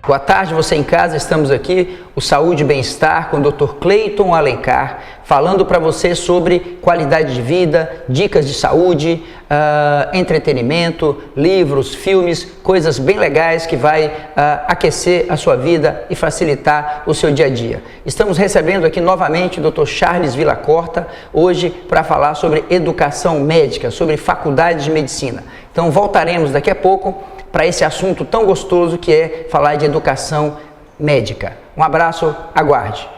Boa tarde, você em casa, estamos aqui, o Saúde e Bem-Estar com o Dr. Cleiton Alencar, falando para você sobre qualidade de vida, dicas de saúde, entretenimento, livros, filmes, coisas bem legais que vai aquecer a sua vida e facilitar o seu dia a dia. Estamos recebendo aqui novamente o Dr. Charles Villacorta, hoje para falar sobre educação médica, sobre faculdade de medicina. Então voltaremos daqui a pouco para esse assunto tão gostoso que é falar de educação médica. Um abraço, aguarde.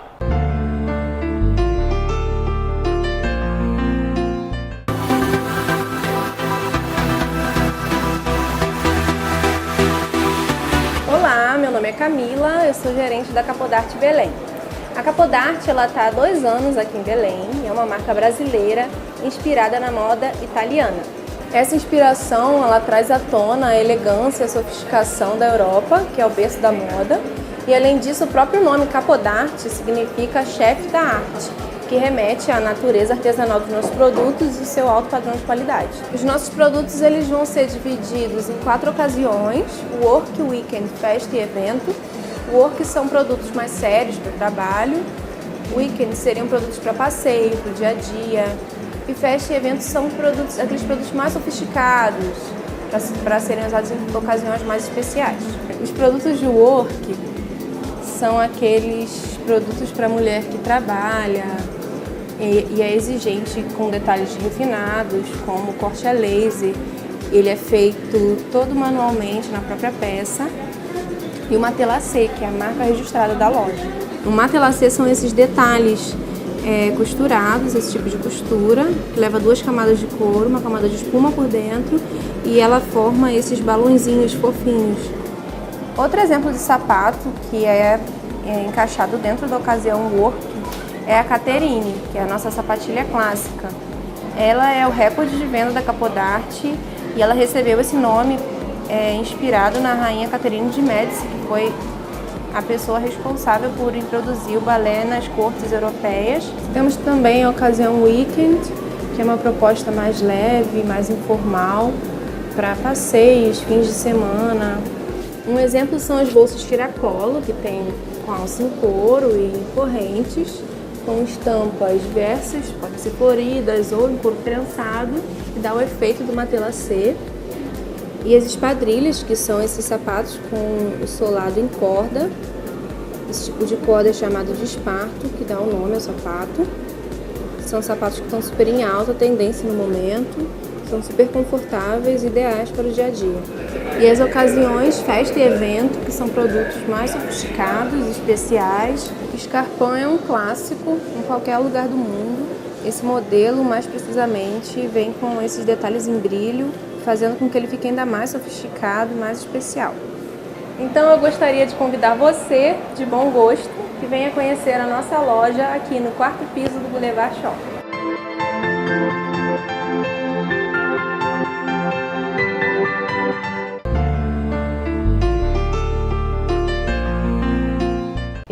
Olá, meu nome é Camila, eu sou gerente da Capodarte Belém. A Capodarte está há 2 anos aqui em Belém, é uma marca brasileira inspirada na moda italiana. Essa inspiração, ela traz à tona a elegância e a sofisticação da Europa, que é o berço da moda. E além disso, o próprio nome Capodarte significa chefe da arte, que remete à natureza artesanal dos nossos produtos e seu alto padrão de qualidade. Os nossos produtos eles vão ser divididos em 4 ocasiões: o Work, Weekend, Festa e Evento. O Work são produtos mais sérios para o trabalho. O Weekend seriam produtos para passeio, para o dia a dia. E Festa e Eventos são aqueles produtos mais sofisticados, para serem usados em ocasiões mais especiais. Os produtos de Work são aqueles produtos para mulher que trabalha e é exigente com detalhes refinados, como o corte a laser. Ele é feito todo manualmente na própria peça. E o Matelacê, que é a marca registrada da loja. O Matelacê são esses detalhes costurados, esse tipo de costura, que leva 2 camadas de couro, uma camada de espuma por dentro e ela forma esses balãozinhos fofinhos. Outro exemplo de sapato que é encaixado dentro da ocasião Work é a Caterine, que é a nossa sapatilha clássica. Ela é o recorde de venda da Capodarte e ela recebeu esse nome inspirado na rainha Caterine de Médici, que foi a pessoa responsável por introduzir o balé nas cortes europeias. Temos também a ocasião Weekend, que é uma proposta mais leve, mais informal, para passeios, fins de semana. Um exemplo são as bolsas tiracolo, que tem com alça em couro e correntes, com estampas diversas, podem ser floridas ou em couro prensado, que dá o efeito do matelacê. E as espadrilhas, que são esses sapatos com o solado em corda. Esse tipo de corda é chamado de esparto, que dá o nome ao sapato. São sapatos que estão super em alta tendência no momento, são super confortáveis e ideais para o dia a dia. E as ocasiões, festa e evento, que são produtos mais sofisticados e especiais. O escarpão é um clássico em qualquer lugar do mundo. Esse modelo, mais precisamente, vem com esses detalhes em brilho, fazendo com que ele fique ainda mais sofisticado, mais especial. Então eu gostaria de convidar você, de bom gosto, que venha conhecer a nossa loja aqui no 4º piso do Boulevard Shopping.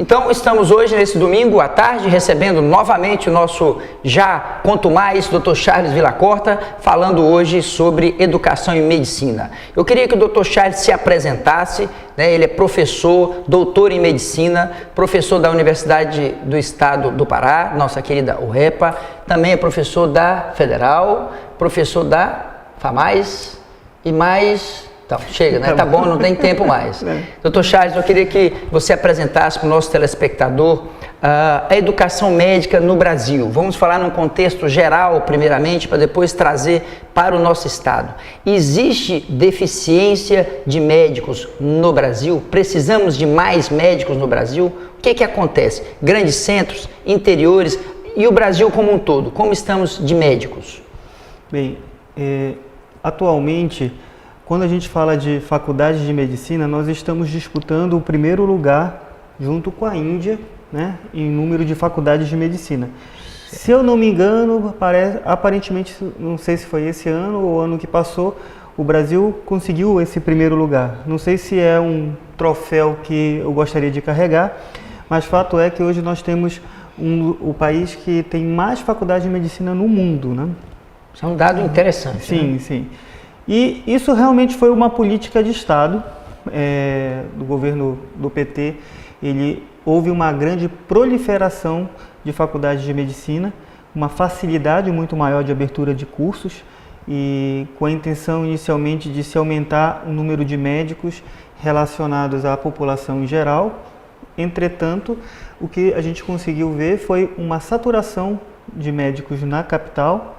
Então, estamos hoje, nesse domingo à tarde, recebendo novamente o nosso já quanto mais Dr. Charles Villacorta, falando hoje sobre educação e medicina. Eu queria que o Dr. Charles se apresentasse, né? Ele é professor, doutor em medicina, professor da Universidade do Estado do Pará, nossa querida UEPA, também é professor da Federal, professor da FAMAS e mais... Então, chega, né? Tá bom, não tem tempo mais. Dr. Charles, eu queria que você apresentasse para o nosso telespectador a educação médica no Brasil. Vamos falar num contexto geral, primeiramente, para depois trazer para o nosso estado. Existe deficiência de médicos no Brasil? Precisamos de mais médicos no Brasil? O que acontece? Grandes centros, interiores e o Brasil como um todo, como estamos de médicos? Bem, atualmente... Quando a gente fala de faculdade de medicina, nós estamos disputando o 1º lugar junto com a Índia, né, em número de faculdades de medicina. Se eu não me engano, aparentemente, não sei se foi esse ano ou ano que passou, o Brasil conseguiu esse 1º lugar. Não sei se é um troféu que eu gostaria de carregar, mas fato é que hoje nós temos o país que tem mais faculdades de medicina no mundo, né? Isso é um dado interessante. Sim, né? Sim. E isso realmente foi uma política de Estado, do governo do PT, houve uma grande proliferação de faculdades de medicina, uma facilidade muito maior de abertura de cursos e com a intenção inicialmente de se aumentar o número de médicos relacionados à população em geral. Entretanto, o que a gente conseguiu ver foi uma saturação de médicos na capital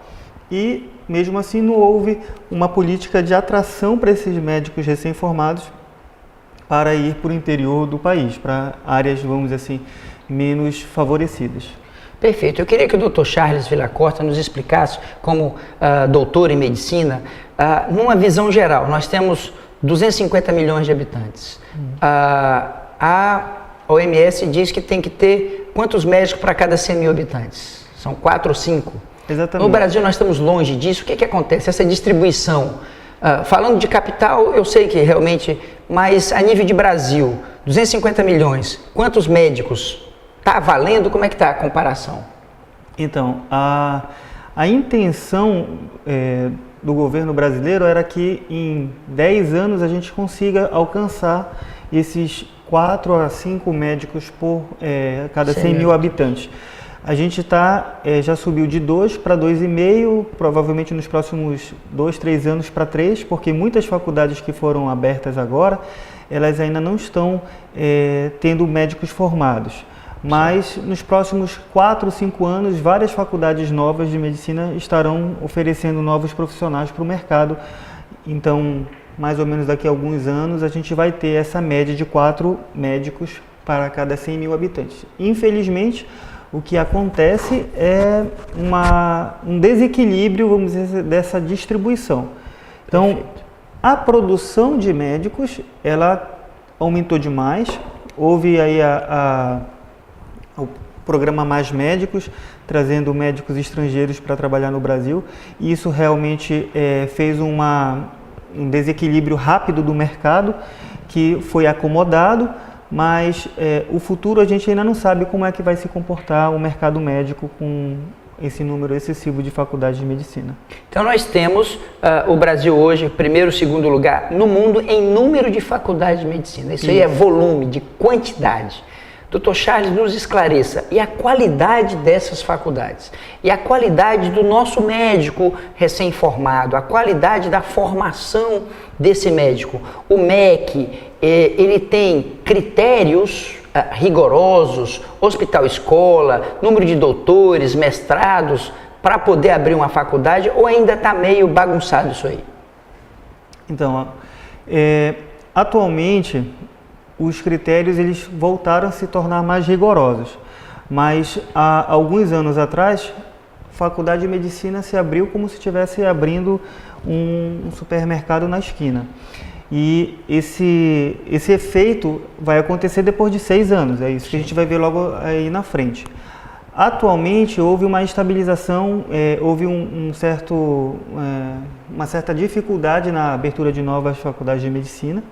e, mesmo assim, não houve uma política de atração para esses médicos recém-formados para ir para o interior do país, para áreas, vamos dizer assim, menos favorecidas. Perfeito. Eu queria que o Dr. Charles Villacorta nos explicasse, como doutor em medicina, numa visão geral. Nós temos 250 milhões de habitantes. A OMS diz que tem que ter quantos médicos para cada 100 mil habitantes? São 4 ou 5? Exatamente. No Brasil nós estamos longe disso. O que acontece? Essa distribuição, falando de capital, eu sei que realmente, mas a nível de Brasil, 250 milhões, quantos médicos? Está valendo? Como é que está a comparação? Então, a intenção do governo brasileiro era que em 10 anos a gente consiga alcançar esses 4 a 5 médicos por cada 100 mil habitantes. A gente já subiu de 2 para 2,5, provavelmente nos próximos 2, 3 anos para 3, porque muitas faculdades que foram abertas agora, elas ainda não estão tendo médicos formados. Mas nos próximos 4, 5 anos, várias faculdades novas de medicina estarão oferecendo novos profissionais para o mercado. Então, mais ou menos daqui a alguns anos, a gente vai ter essa média de 4 médicos para cada 100 mil habitantes. Infelizmente, o que acontece é um desequilíbrio, vamos dizer, dessa distribuição. Então, perfeito. A produção de médicos, ela aumentou demais. Houve aí o programa Mais Médicos, trazendo médicos estrangeiros para trabalhar no Brasil. E isso realmente fez um desequilíbrio rápido do mercado, que foi acomodado, mas o futuro a gente ainda não sabe como é que vai se comportar o mercado médico com esse número excessivo de faculdades de medicina. Então nós temos o Brasil hoje, primeiro, segundo lugar no mundo em número de faculdades de medicina. Isso aí é volume, de quantidade. Dr. Charles, nos esclareça, e a qualidade dessas faculdades? E a qualidade do nosso médico recém-formado, a qualidade da formação desse médico? O MEC, ele tem critérios rigorosos, hospital-escola, número de doutores, mestrados, para poder abrir uma faculdade, ou ainda está meio bagunçado isso aí? Então, atualmente, os critérios eles voltaram a se tornar mais rigorosos, mas há alguns anos atrás, a faculdade de medicina se abriu como se estivesse abrindo um supermercado na esquina. E esse efeito vai acontecer depois de 6 anos, é isso que a gente vai ver logo aí na frente. Atualmente houve uma estabilização, houve uma certa dificuldade na abertura de novas faculdades de medicina,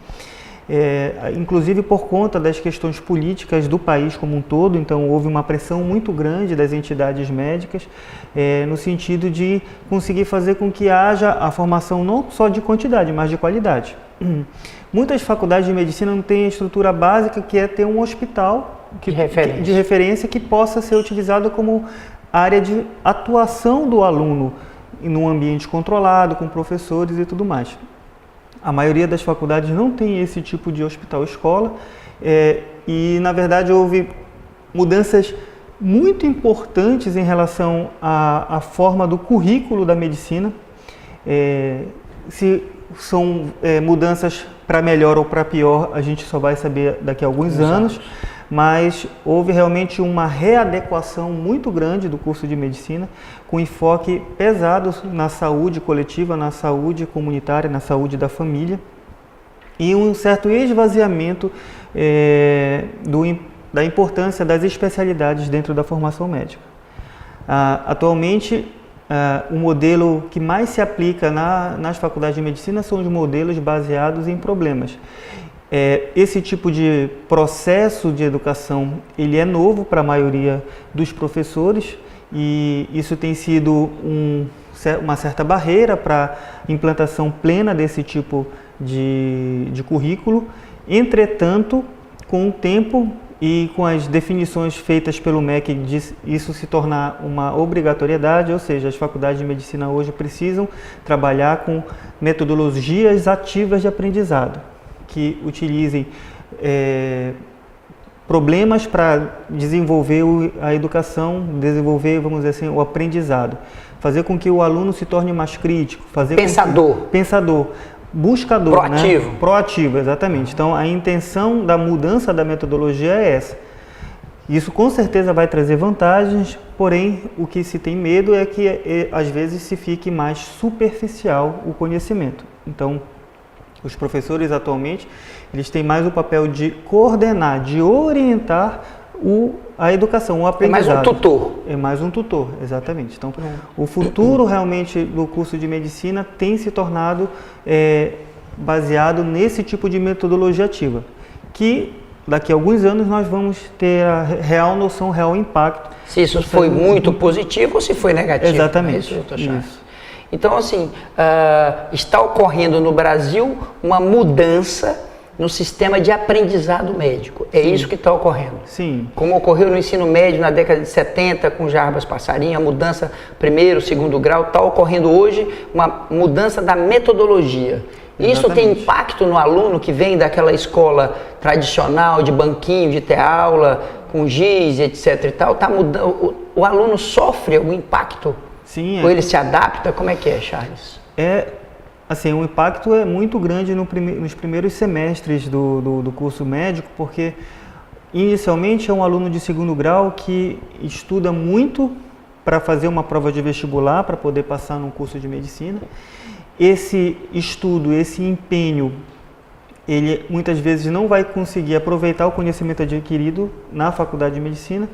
inclusive por conta das questões políticas do país como um todo. Então houve uma pressão muito grande das entidades médicas no sentido de conseguir fazer com que haja a formação não só de quantidade, mas de qualidade. Muitas faculdades de medicina não têm a estrutura básica, que é ter um hospital de referência que possa ser utilizado como área de atuação do aluno num ambiente controlado, com professores e tudo mais. A maioria das faculdades não tem esse tipo de hospital-escola e, na verdade, houve mudanças muito importantes em relação à forma do currículo da medicina. Se são mudanças para melhor ou para pior, a gente só vai saber daqui a alguns anos, mas houve realmente uma readequação muito grande do curso de medicina, com enfoque pesado na saúde coletiva, na saúde comunitária, na saúde da família, e um certo esvaziamento da importância das especialidades dentro da formação médica. Atualmente, o modelo que mais se aplica nas faculdades de medicina são os modelos baseados em problemas. Esse tipo de processo de educação ele é novo para a maioria dos professores, e isso tem sido um uma certa barreira para implantação plena desse tipo de currículo. Entretanto, com o tempo e com as definições feitas pelo MEC de isso se tornar uma obrigatoriedade, ou seja, as faculdades de medicina hoje precisam trabalhar com metodologias ativas de aprendizado, que utilizem problemas para desenvolver a educação, desenvolver, vamos dizer assim, o aprendizado, fazer com que o aluno se torne mais crítico, fazer pensador, buscador, proativo. Né? Proativo, exatamente. Então, a intenção da mudança da metodologia é essa. Isso com certeza vai trazer vantagens, porém, o que se tem medo é que às vezes se fique mais superficial o conhecimento. Então, os professores atualmente, eles têm mais o papel de coordenar, de orientar a educação, o aprendizado. É mais um tutor. É mais um tutor, exatamente. Então, o futuro realmente do curso de medicina tem se tornado baseado nesse tipo de metodologia ativa, que daqui a alguns anos nós vamos ter a real noção, real impacto. Se isso foi muito positivo ou se foi negativo. Exatamente. É isso. Então, assim, está ocorrendo no Brasil uma mudança no sistema de aprendizado médico. É Sim. isso que está ocorrendo. Sim. Como ocorreu no ensino médio na década de 70 com Jarbas Passarinho, a mudança primeiro, segundo grau, está ocorrendo hoje uma mudança da metodologia. Isso Exatamente. tem impacto no aluno que vem daquela escola tradicional de banquinho, de ter aula com giz, etc e tal, tá mudando, o aluno sofre algum impacto? Sim. Ou ele se adapta? Como é que é, Charles? Assim, o impacto é muito grande nos primeiros semestres do curso médico, porque inicialmente é um aluno de segundo grau que estuda muito para fazer uma prova de vestibular, para poder passar num curso de medicina. Esse estudo, esse empenho, ele muitas vezes não vai conseguir aproveitar o conhecimento adquirido na faculdade de medicina.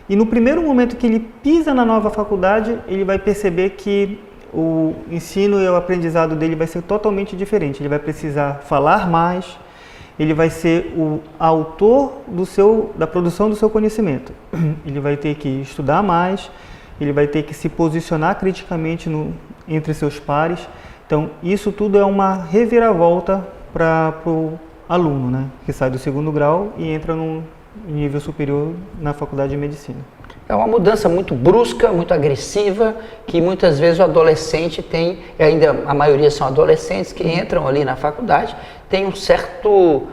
E no primeiro momento que ele pisa na nova faculdade, ele vai perceber que o ensino e o aprendizado dele vai ser totalmente diferente. Ele vai precisar falar mais, ele vai ser o autor da produção do seu conhecimento. Ele vai ter que estudar mais, ele vai ter que se posicionar criticamente entre seus pares. Então, isso tudo é uma reviravolta para o aluno, né, que sai do segundo grau e entra num nível superior na faculdade de medicina. É uma mudança muito brusca, muito agressiva, que muitas vezes o adolescente tem, e ainda a maioria são adolescentes que entram ali na faculdade, tem um certo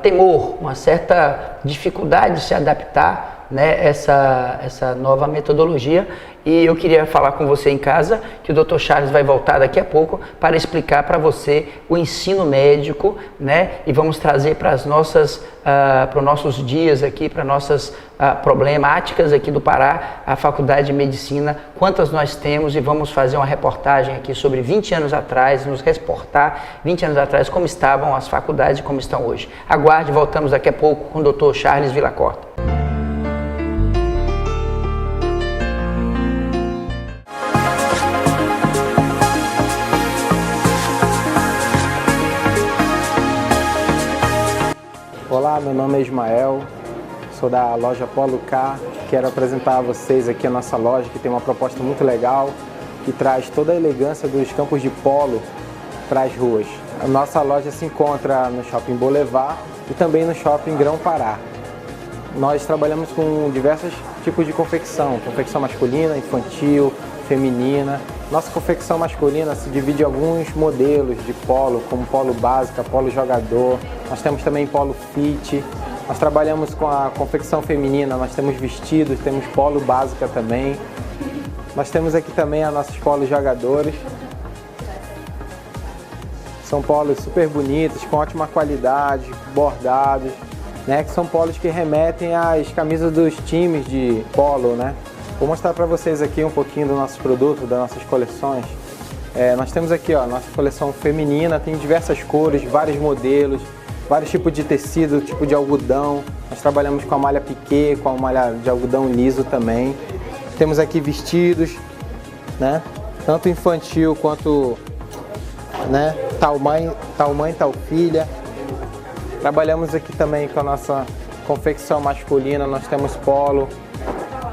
temor, uma certa dificuldade de se adaptar, né, essa nova metodologia. E eu queria falar com você em casa que o Dr. Charles vai voltar daqui a pouco para explicar para você o ensino médico, né? E vamos trazer para os nossos dias aqui, para nossas problemáticas aqui do Pará, a Faculdade de Medicina, quantas nós temos, e vamos fazer uma reportagem aqui sobre 20 anos atrás, nos reportar 20 anos atrás como estavam as faculdades e como estão hoje. Aguarde, voltamos daqui a pouco com o Dr. Charles Villacorta. Olá, meu nome é Ismael, sou da loja Polo K. Quero apresentar a vocês aqui a nossa loja, que tem uma proposta muito legal, que traz toda a elegância dos campos de polo para as ruas. A nossa loja se encontra no Shopping Boulevard e também no Shopping Grão-Pará. Nós trabalhamos com diversos tipos de confecção masculina, infantil, feminina. Nossa confecção masculina se divide em alguns modelos de polo, como polo básica, polo jogador. Nós temos também polo fit. Nós trabalhamos com a confecção feminina, nós temos vestidos, temos polo básica também. Nós temos aqui também as nossas polos jogadores. São polos super bonitos, com ótima qualidade, bordados, né? Que são polos que remetem às camisas dos times de polo, né? Vou mostrar para vocês aqui um pouquinho dos nossos produtos, das nossas coleções. Nós temos aqui a nossa coleção feminina, tem diversas cores, vários modelos, vários tipos de tecido, tipo de algodão. Nós trabalhamos com a malha piquê, com a malha de algodão liso também. Temos aqui vestidos, né? Tanto infantil quanto, né, tal mãe, tal filha. Trabalhamos aqui também com a nossa confecção masculina, nós temos polo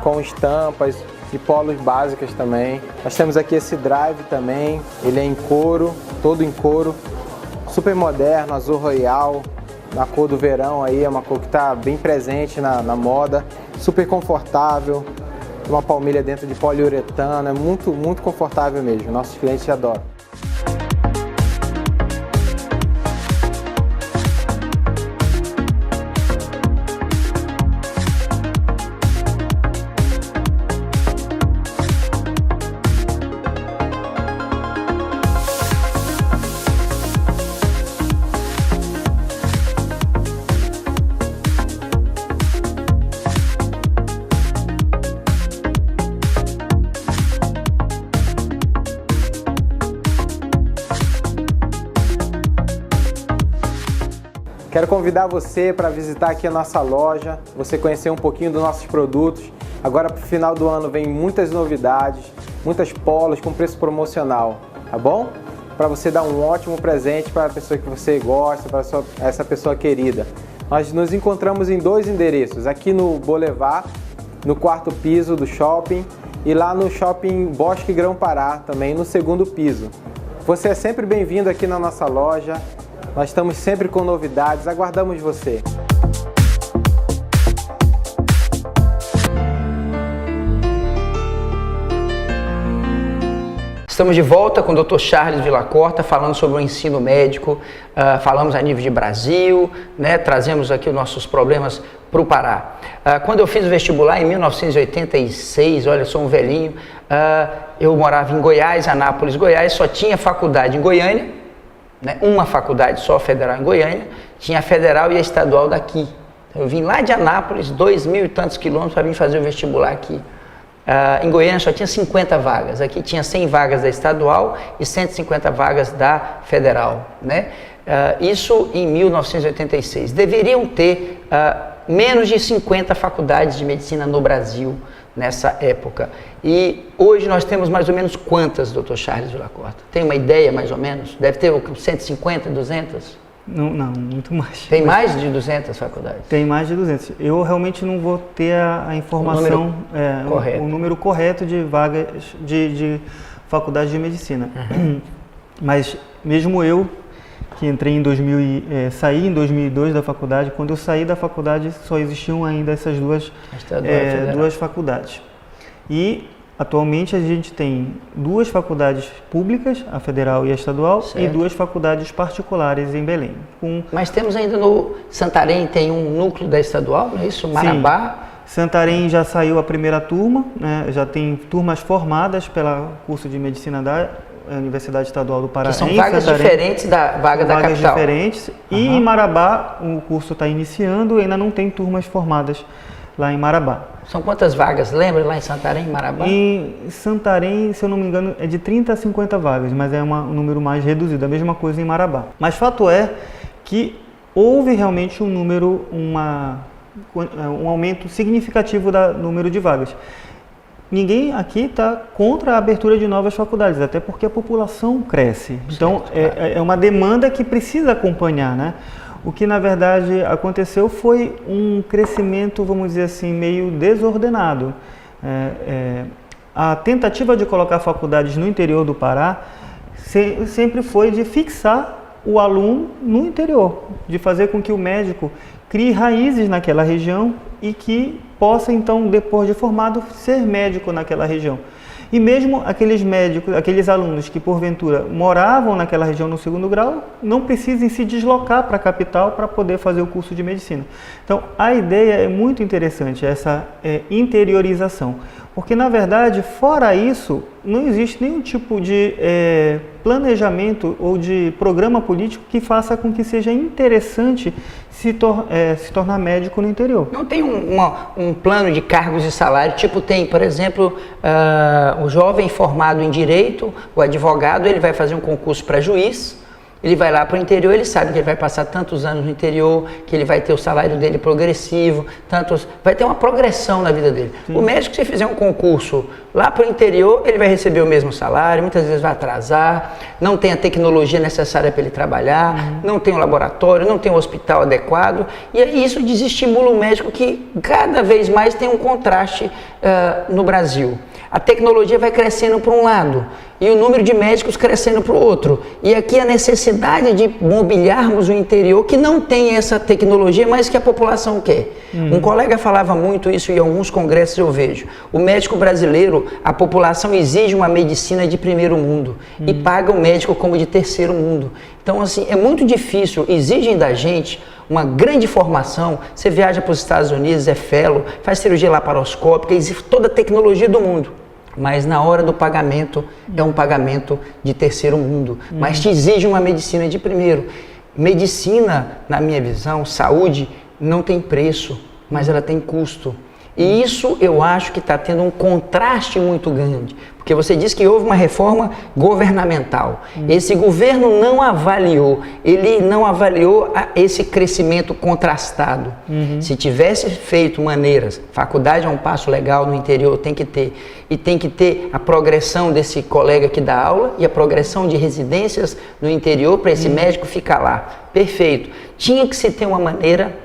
com estampas, de polos básicas também. Nós temos aqui esse drive também, ele é em couro, todo em couro, super moderno, azul royal, na cor do verão aí, é uma cor que está bem presente na moda, super confortável, uma palmilha dentro de poliuretano, é muito confortável mesmo, nossos clientes adoram. Quero convidar você para visitar aqui a nossa loja, você conhecer um pouquinho dos nossos produtos. Agora para o final do ano vem muitas novidades, muitas polos com preço promocional, tá bom? Para você dar um ótimo presente para a pessoa que você gosta, para essa pessoa querida. Nós nos encontramos em 2 endereços, aqui no Boulevard, no 4º piso do shopping, e lá no Shopping Bosque Grão-Pará, também no 2º piso. Você é sempre bem-vindo aqui na nossa loja. Nós estamos sempre com novidades, aguardamos você. Estamos de volta com o Dr. Charles Villacorta, falando sobre o ensino médico, falamos a nível de Brasil, né, trazemos aqui os nossos problemas para o Pará. Quando eu fiz o vestibular em 1986, olha, eu sou um velhinho, eu morava em Goiás, Anápolis, Goiás, só tinha faculdade em Goiânia, né, uma faculdade só federal em Goiânia, tinha a federal e a estadual daqui. Eu vim lá de Anápolis, 2.000 e tantos quilômetros para vir fazer o vestibular aqui. Em Goiânia só tinha 50 vagas, aqui tinha 100 vagas da estadual e 150 vagas da federal, né? Isso em 1986. Deveriam ter menos de 50 faculdades de medicina no Brasil nessa época. E hoje nós temos mais ou menos quantas, Dr. Charles Villacorta? Tem uma ideia mais ou menos? Deve ter 150, 200? Não, muito mais. Tem mais de 200 faculdades? Tem mais de 200. Eu realmente não vou ter a informação, o número correto de vagas de faculdade de medicina. Uhum. Mas mesmo eu, que entrei em saí em 2002 da faculdade, quando eu saí da faculdade só existiam ainda essas duas faculdades. E atualmente a gente tem 2 faculdades públicas, a federal e a estadual, certo, e 2 faculdades particulares em Belém. Mas temos ainda no Santarém, tem um núcleo da estadual, não é isso? Marabá? Sim. Santarém já saiu a primeira turma, né? Já tem turmas formadas pelo curso de medicina da Universidade Estadual do Pará. Que são vagas diferentes da vaga da capital. Vagas diferentes. E em Marabá o curso está iniciando e ainda não tem turmas formadas lá em Marabá. São quantas vagas? Lembra lá em Santarém, Marabá? Em Santarém, se eu não me engano, é de 30 a 50 vagas, mas é um número mais reduzido. A mesma coisa em Marabá. Mas fato é que houve realmente um aumento significativo do número de vagas. Ninguém aqui está contra a abertura de novas faculdades, até porque a população cresce. Então, é uma demanda que precisa acompanhar, né? O que, na verdade, aconteceu foi um crescimento, vamos dizer assim, meio desordenado. A tentativa de colocar faculdades no interior do Pará sempre foi de fixar o aluno no interior, de fazer com que o médico crie raízes naquela região e que possa, então, depois de formado, ser médico naquela região. E mesmo aqueles alunos que porventura moravam naquela região no 2º grau, não precisem se deslocar para a capital para poder fazer o curso de medicina. Então, a ideia é muito interessante, essa interiorização. Porque, na verdade, fora isso, não existe nenhum tipo de planejamento ou de programa político que faça com que seja interessante se tornar médico no interior. Não tem um plano de cargos e salário, tipo tem, por exemplo, o jovem formado em Direito, o advogado, ele vai fazer um concurso para juiz, ele vai lá para o interior, ele sabe que ele vai passar tantos anos no interior, que ele vai ter o salário dele progressivo, vai ter uma progressão na vida dele. Sim. O médico, se fizer um concurso lá para o interior, ele vai receber o mesmo salário, muitas vezes vai atrasar, não tem a tecnologia necessária para ele trabalhar, não tem um laboratório, não tem um hospital adequado, e isso desestimula o médico que cada vez mais tem um contraste no Brasil. A tecnologia vai crescendo para um lado e o número de médicos crescendo para o outro. E aqui a necessidade de mobiliarmos o interior que não tem essa tecnologia, mas que a população quer. Um colega falava muito isso em alguns congressos eu vejo. O médico brasileiro, a população exige uma medicina de primeiro mundo e paga o médico como de terceiro mundo. Então, assim, é muito difícil, exigem da gente uma grande formação. Você viaja para os Estados Unidos, é fellow, faz cirurgia laparoscópica, existe toda a tecnologia do mundo. Mas na hora do pagamento, é um pagamento de terceiro mundo. Mas te exige uma medicina de primeiro. Medicina, na minha visão, saúde, não tem preço, mas ela tem custo. E isso eu acho que está tendo um contraste muito grande, porque você disse que houve uma reforma governamental. Esse governo não avaliou, ele não avaliou esse crescimento contrastado. Se tivesse feito maneiras, faculdade é um passo legal no interior, tem que ter, e tem que ter a progressão desse colega que dá aula e a progressão de residências no interior para esse médico ficar lá. Perfeito. Tinha que se ter uma maneira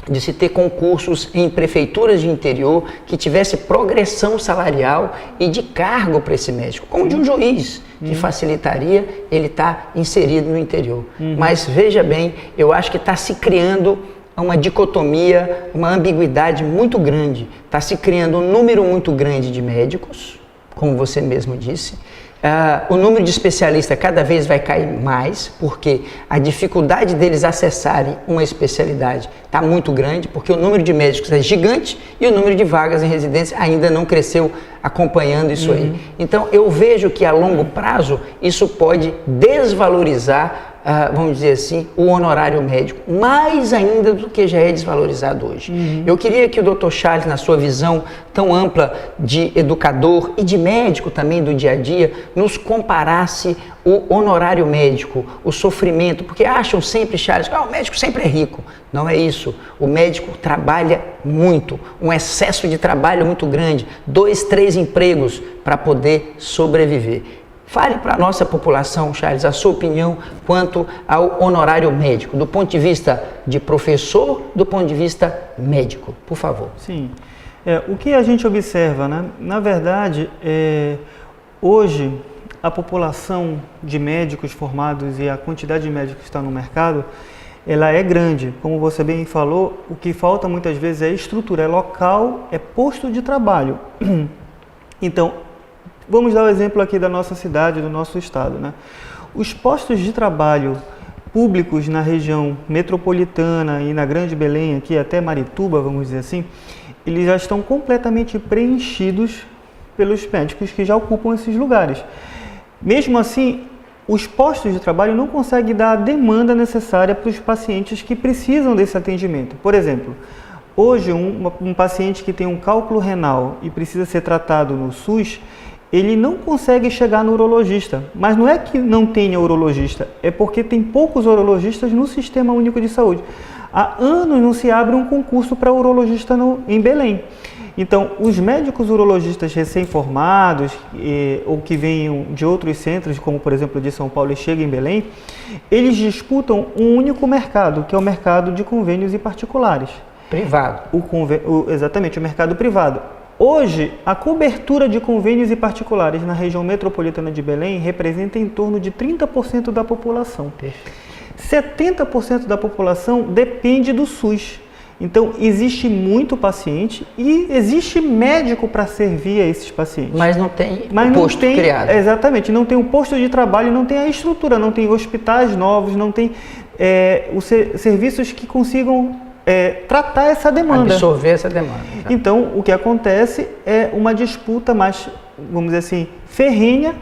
de se ter concursos em prefeituras de interior que tivesse progressão salarial e de cargo para esse médico, como de um juiz, que facilitaria ele estar inserido no interior. Mas veja bem, eu acho que está se criando uma dicotomia, uma ambiguidade muito grande. Está se criando um número muito grande de médicos, como você mesmo disse. O número de especialistas cada vez vai cair mais, porque a dificuldade deles acessarem uma especialidade está muito grande, porque o número de médicos é gigante e o número de vagas em residência ainda não cresceu acompanhando isso aí. Então eu vejo que a longo prazo isso pode desvalorizar, vamos dizer assim, o honorário médico, mais ainda do que já é desvalorizado hoje. Eu queria que o Dr. Charles, na sua visão tão ampla de educador e de médico também do dia a dia, nos comparasse o honorário médico, o sofrimento, porque acham sempre, Charles, que o médico sempre é rico. Não é isso. O médico trabalha muito, um excesso de trabalho muito grande, 2, 3 empregos para poder sobreviver. Fale para a nossa população, Charles, a sua opinião quanto ao honorário médico, do ponto de vista de professor, do ponto de vista médico, por favor. Sim. O que a gente observa, né? Na verdade, hoje a população de médicos formados e a quantidade de médicos que está no mercado, ela é grande. Como você bem falou, o que falta muitas vezes é estrutura, é local, é posto de trabalho. Então, vamos dar o exemplo aqui da nossa cidade, do nosso estado, né? Os postos de trabalho públicos na região metropolitana e na Grande Belém, aqui até Marituba, vamos dizer assim, eles já estão completamente preenchidos pelos médicos que já ocupam esses lugares. Mesmo assim, os postos de trabalho não conseguem dar a demanda necessária para os pacientes que precisam desse atendimento. Por exemplo, hoje um paciente que tem um cálculo renal e precisa ser tratado no SUS, ele não consegue chegar no urologista, mas não é que não tenha urologista, é porque tem poucos urologistas no Sistema Único de Saúde. Há anos não se abre um concurso para urologista em Belém. Então, os médicos urologistas recém-formados ou que venham de outros centros, como por exemplo de São Paulo e chegam em Belém, eles disputam um único mercado, que é o mercado de convênios e particulares. Privado. Exatamente, o mercado privado. Hoje, a cobertura de convênios e particulares na região metropolitana de Belém representa em torno de 30% da população. Perfeito. 70% da população depende do SUS. Então, existe muito paciente e existe médico para servir a esses pacientes. Mas não tem posto criado. Exatamente, não tem um posto de trabalho, não tem a estrutura, não tem hospitais novos, não tem os serviços que consigam tratar essa demanda. Absorver essa demanda. Tá? Então, o que acontece é uma disputa mais, vamos dizer assim, ferrenha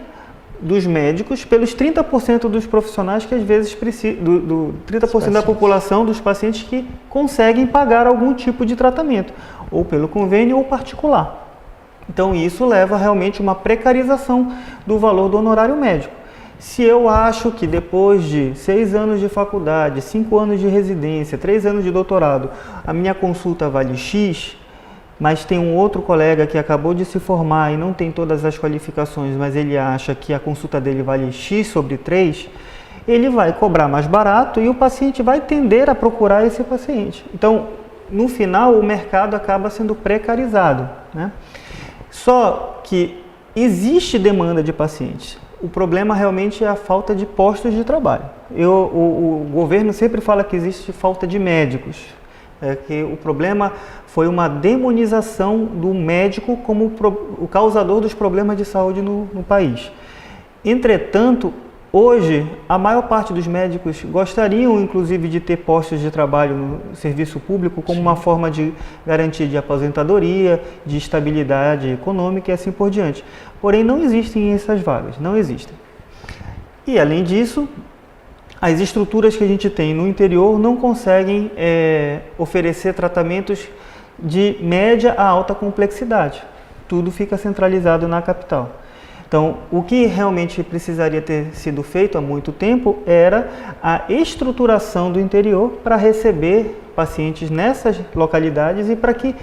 dos médicos pelos 30% dos profissionais que às vezes precisam, 30% da população dos pacientes que conseguem pagar algum tipo de tratamento, ou pelo convênio ou particular. Então, isso leva realmente a uma precarização do valor do honorário médico. Se eu acho que depois de 6 anos de faculdade, 5 anos de residência, 3 anos de doutorado, a minha consulta vale X, mas tem um outro colega que acabou de se formar e não tem todas as qualificações, mas ele acha que a consulta dele vale X sobre 3, ele vai cobrar mais barato e o paciente vai tender a procurar esse paciente. Então, no final, o mercado acaba sendo precarizado, né? Só que existe demanda de pacientes. O problema realmente é a falta de postos de trabalho. O governo sempre fala que existe falta de médicos, que o problema foi uma demonização do médico como o causador dos problemas de saúde no país. Entretanto, hoje, a maior parte dos médicos gostariam, inclusive, de ter postos de trabalho no serviço público como uma forma de garantia de aposentadoria, de estabilidade econômica e assim por diante. Porém, não existem essas vagas, não existem. E, além disso, as estruturas que a gente tem no interior não conseguem oferecer tratamentos de média a alta complexidade. Tudo fica centralizado na capital. Então, o que realmente precisaria ter sido feito há muito tempo era a estruturação do interior para receber pacientes nessas localidades e para que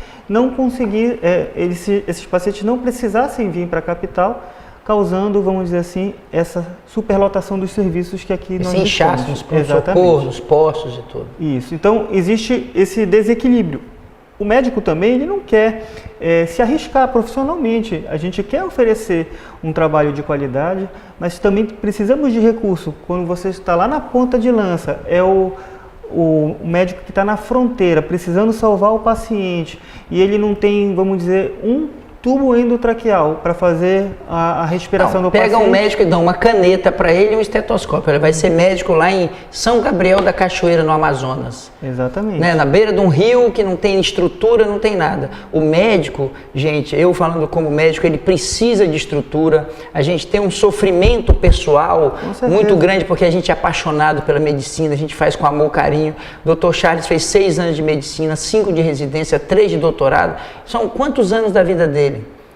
esses pacientes não precisassem vir para a capital, causando, vamos dizer assim, essa superlotação dos serviços que aqui nós temos. Esse inchaço nos pronto-socorro, nos postos e tudo. Isso. Então, existe esse desequilíbrio. O médico também ele não quer se arriscar profissionalmente. A gente quer oferecer um trabalho de qualidade, mas também precisamos de recurso. Quando você está lá na ponta de lança, é o médico que está na fronteira, precisando salvar o paciente, e ele não tem, vamos dizer, um tubo endotraqueal para fazer a respiração do paciente. Pega um médico e dá uma caneta para ele e um estetoscópio. Ele vai ser médico lá em São Gabriel da Cachoeira, no Amazonas. Exatamente. Né? Na beira de um rio que não tem estrutura, não tem nada. O médico, gente, eu falando como médico, ele precisa de estrutura. A gente tem um sofrimento pessoal muito grande porque a gente é apaixonado pela medicina, a gente faz com amor, carinho. O Dr. Charles fez 6 anos de medicina, 5 de residência, 3 de doutorado. São quantos anos da vida dele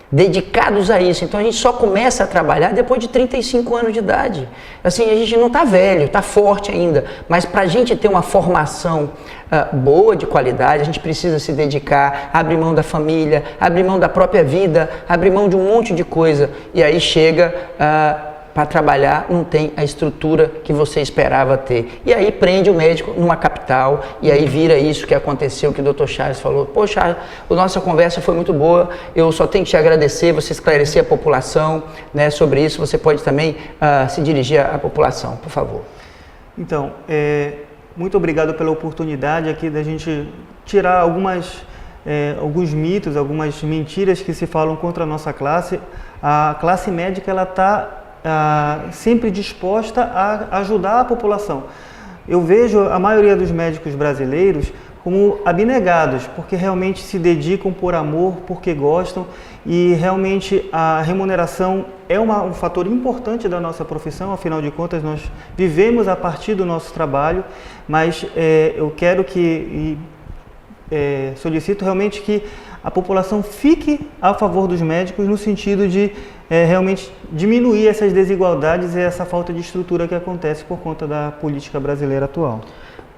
dedicados a isso? Então a gente só começa a trabalhar depois de 35 anos de idade. Assim, a gente não está velho, está forte ainda, mas para a gente ter uma formação boa, de qualidade, a gente precisa se dedicar, abrir mão da família, abrir mão da própria vida, abrir mão de um monte de coisa, e aí chega para trabalhar, não tem a estrutura que você esperava ter. E aí prende o médico numa capital, e aí vira isso que aconteceu, que o Dr. Charles falou. Poxa, a nossa conversa foi muito boa, eu só tenho que te agradecer, você esclarecer a população, né, sobre isso. Você pode também se dirigir à população, por favor. Então, muito obrigado pela oportunidade aqui da gente tirar alguns mitos, algumas mentiras que se falam contra a nossa classe. A classe médica, ela está sempre disposta a ajudar a população. Eu vejo a maioria dos médicos brasileiros como abnegados, porque realmente se dedicam por amor, porque gostam, e realmente a remuneração é um fator importante da nossa profissão. Afinal de contas, nós vivemos a partir do nosso trabalho, mas eu quero solicito realmente que a população fique a favor dos médicos, no sentido de realmente diminuir essas desigualdades e essa falta de estrutura que acontece por conta da política brasileira atual.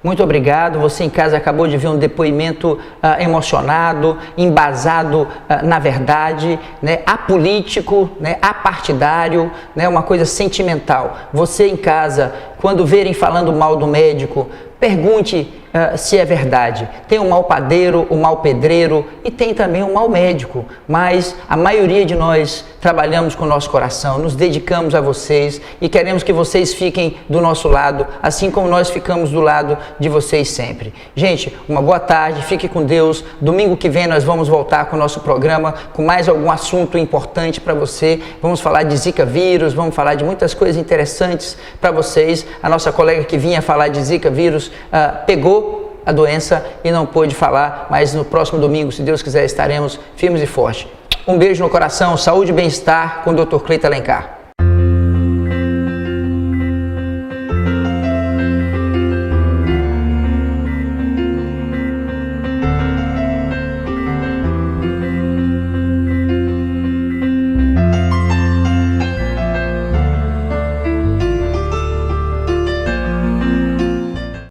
Muito obrigado. Você em casa acabou de ver um depoimento emocionado, embasado na verdade, né, apolítico, né, apartidário, né, uma coisa sentimental. Você em casa, quando verem falando mal do médico, pergunte se é verdade. Tem o mau padeiro, o mau pedreiro e tem também o mau médico, mas a maioria de nós trabalhamos com o nosso coração, nos dedicamos a vocês e queremos que vocês fiquem do nosso lado, assim como nós ficamos do lado de vocês sempre. Gente, uma boa tarde, fique com Deus. Domingo que vem nós vamos voltar com o nosso programa com mais algum assunto importante para você. Vamos falar de Zika vírus, vamos falar de muitas coisas interessantes para vocês. A nossa colega que vinha falar de Zika vírus pegou a doença e não pôde falar, mas no próximo domingo, se Deus quiser, estaremos firmes e fortes. Um beijo no coração, saúde e bem-estar com o Dr. Cleiton Alencar.